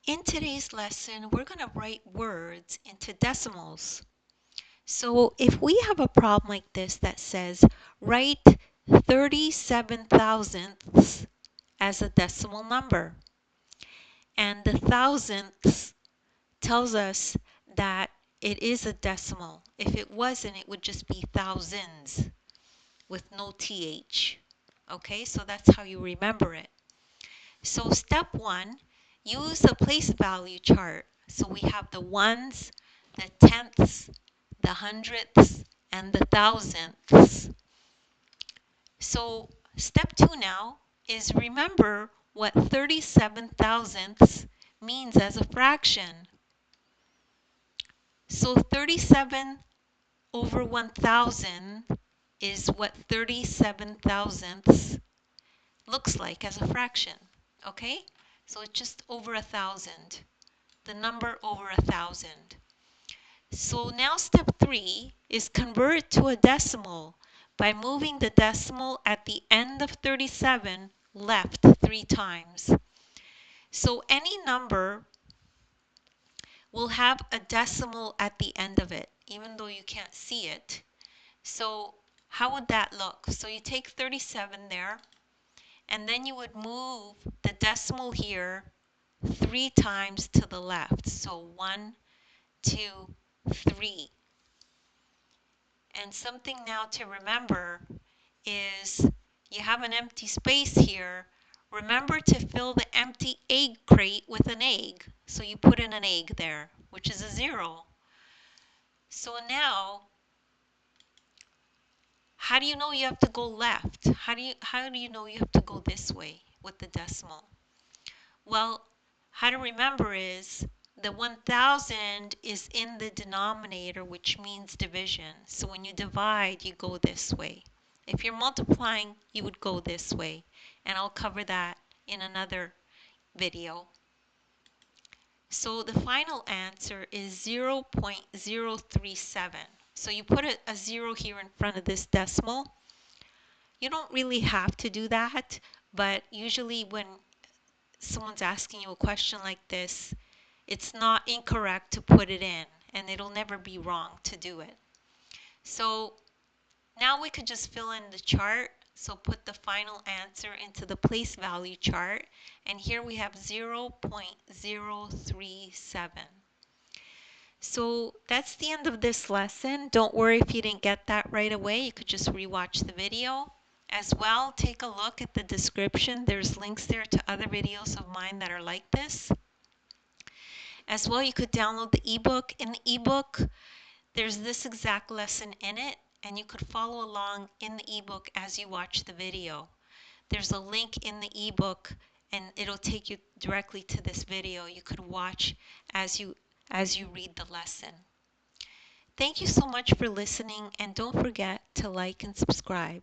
In today's lesson, we're going to write words into decimals. So if we have a problem like this that says, write 37 thousandths as a decimal number, and the thousandths tells us that it is a decimal. If it wasn't, it would just be thousands with no th. Okay, so that's how you remember it. So step one, use a place value chart. So we have the ones, the tenths, the hundredths, and the thousandths. So step two now is remember what 37 thousandths means as a fraction. So 37 over 1,000 is what 37 thousandths looks like as a fraction. Okay? So it's just over 1,000. The number over 1,000. So now step three is convert to a decimal by moving the decimal at the end of 37 left 3 times. So any number will have a decimal at the end of it, even though you can't see it. So how would that look? So you take 37 there, and then you would move the decimal here 3 times to the left. So 1, 2, 3. And something now to remember is you have an empty space here. Remember to fill the empty egg crate with an egg. So you put in an egg there, which is a 0. So now, how do you know you have to go left? How do you know you have to go this way with the decimal? Well, how to remember is the 1,000 is in the denominator, which means division. So when you divide, you go this way. If you're multiplying, you would go this way. And I'll cover that in another video. So the final answer is 0.037. So you put a 0 here in front of this decimal. You don't really have to do that, but usually when someone's asking you a question like this, it's not incorrect to put it in, and it'll never be wrong to do it. So now we could just fill in the chart. So put the final answer into the place value chart, and here we have 0.037. So that's the end of this lesson. Don't worry if you didn't get that right away. You could just rewatch the video. As well, take a look at the description. There's links there to other videos of mine that are like this. As well, you could download the ebook. In the ebook, there's this exact lesson in it, and you could follow along in the ebook as you watch the video. There's a link in the ebook, and it'll take you directly to this video. You could watch as you read the lesson. Thank you so much for listening, and don't forget to like and subscribe.